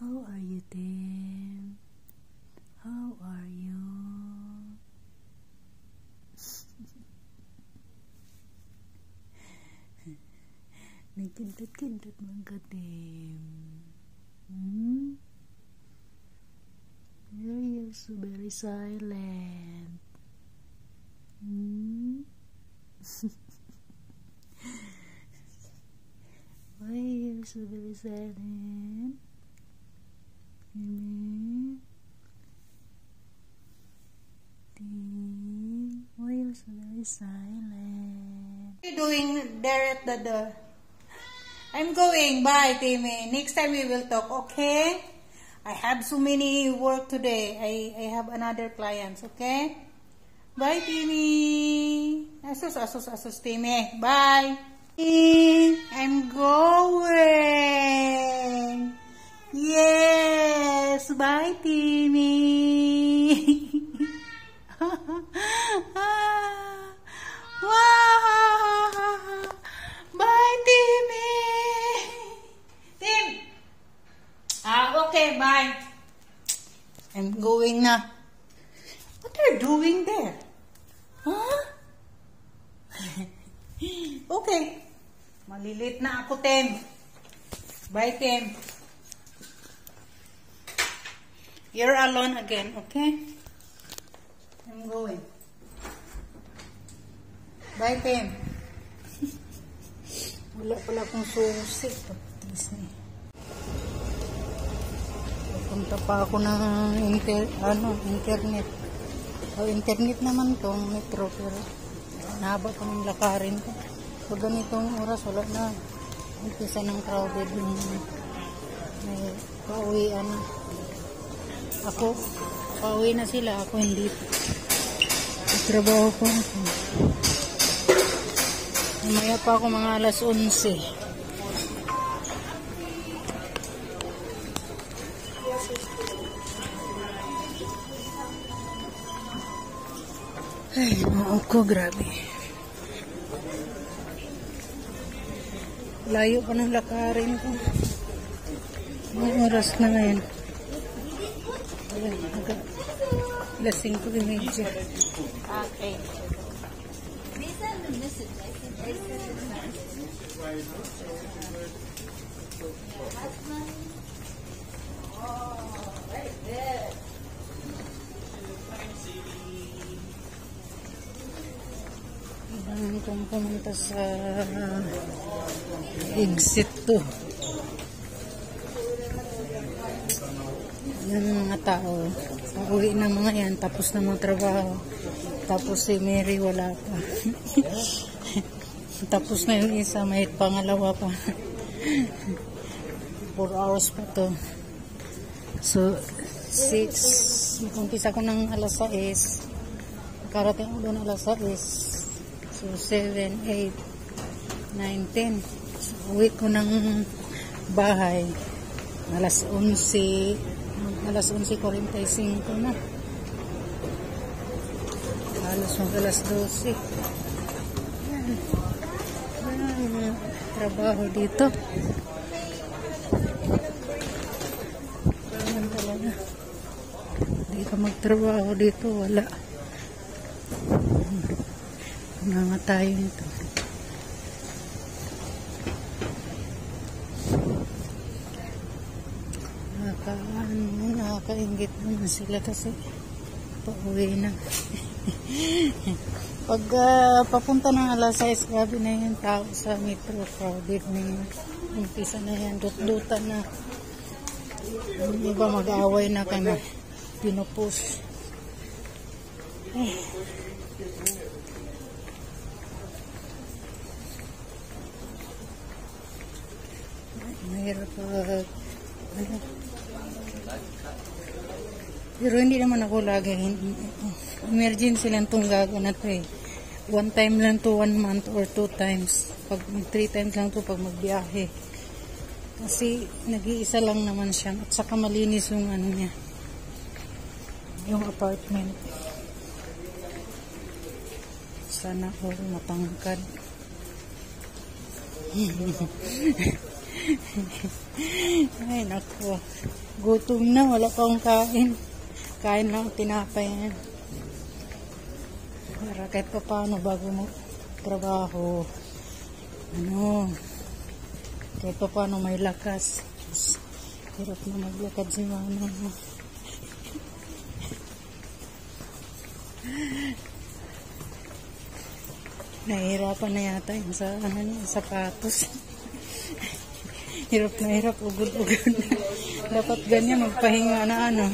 How are you, Tim? How are you? Nagkintut-kintut man ka, Tim. You're so very silent. Why you're so very silent? Tim, why you're so very silent? What are you doing there at the door? I'm going. Bye, Timmy. Next time we will talk, okay? I have so many work today. I have another clients, okay? Bye, Timmy. Asus, Timmy. Bye. I'm going. Yes. Bye, Timmy. Wow. Bye, Timmy. Tim. Okay, bye. I'm going na. What are you doing there? Huh? Okay. Malilit na ako, Tim. Bye, Tim. You're alone again, okay? I'm going. Bye, Tim. Wala pala akong susi. Punta pa ako ng internet. Internet naman tong metro, pero nahaba pa ng lakarin ko. So ganitong oras wala na. Umpisa ng crowded yung may pauwian. Ako, pauwi na sila. Ako hindi. Trabaho ko. Mamaya pa ako mga alas 11. Ay, noon ko, grabe. Layo pa ng lakarin ko. Anong oras na ngayon? Alas 5:30. Okay. Iban kong pumunta sa exit 2. Yung mga tao, pauwi na mga yan, tapos na mga trabaho. Tapos si Mary wala pa. Tapos na yung isa, may pangalawa pa. 4 hours pa to. So, 6. Mag-umpisa ko ng alas 6. Karating ko doon alas 6. So, 7, 8, 9, 10. So, uwi ko ng bahay. Alas 11. Alas 11:45 na. Halos alas 12. Yan. Trabaho dito. Parang talaga. Hindi ka magtrabaho dito. Wala. Nangangatay nito. Nakakaingit naman sila kasi pauwi na. Pag papunta ng alas 6, grabe na yung tao sa metro, crowded na yun. Umpisa na yan, dut-dutan na. Yung iba mag-away na ka na. Pinupush. Mahirap pero hindi naman ako lagi. Emergency lang itong gaga na ito eh. 1 time lang to 1 month or 2 times. Pag 3 times lang to pag magbiyahe. Kasi nag-iisa lang naman siya. At saka malinis yung ano niya. Yung apartment. Sana ako matangkad. Ay, naku. Gutom na, wala pa akong kain. Kain lang tinapay yan. Para kahit pa paano bago mo trabaho, ano, kahit pa paano may lakas. Hirap na maglakad si mama. Nahihirapan na yata yun sa sapatos. Hirap na hirap, ugod-ugod. Dapat ganyan, magpahinga na ano.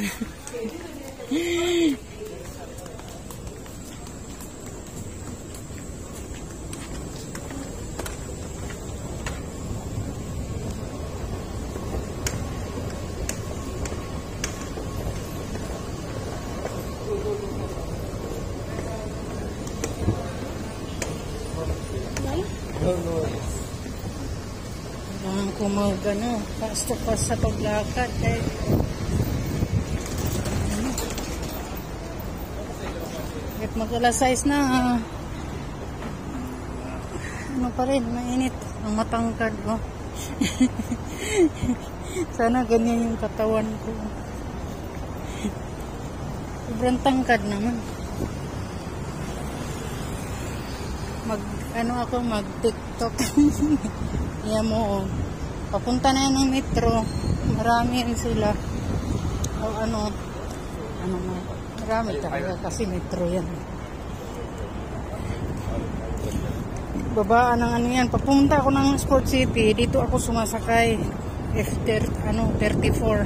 Kailangan ko pasto pa sa paglakad kahit mag-alas 6 na ano pa rin, mainit ang matangkad ko. Sana ganyan yung katawan ko. Sobrang tangkad naman. Mag TikTok. Yan mo, papunta na yan ng metro. Marami yan sila. O marami talaga kasi metro yan. Babaan ng yan. Papunta ako ng Sport City. Dito ako sumasakay. F34.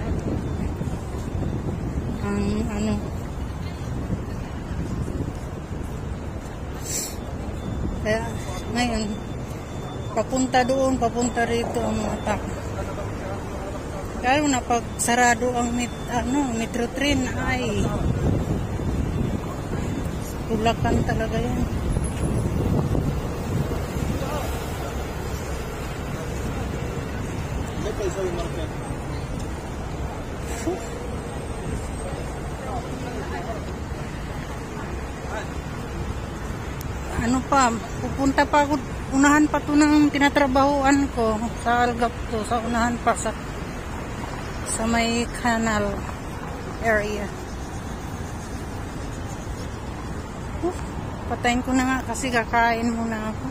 Kaya ngayon papunta doon, papunta rito ang mga tao. Kaya na pag sarado ang metro train ay tulakan talaga yan. Pupunta pa ako, unahan pa to ng tinatrabahuan ko sa Algap to, sa unahan pa sa may canal area. Patayin ko na nga kasi kakain muna ako.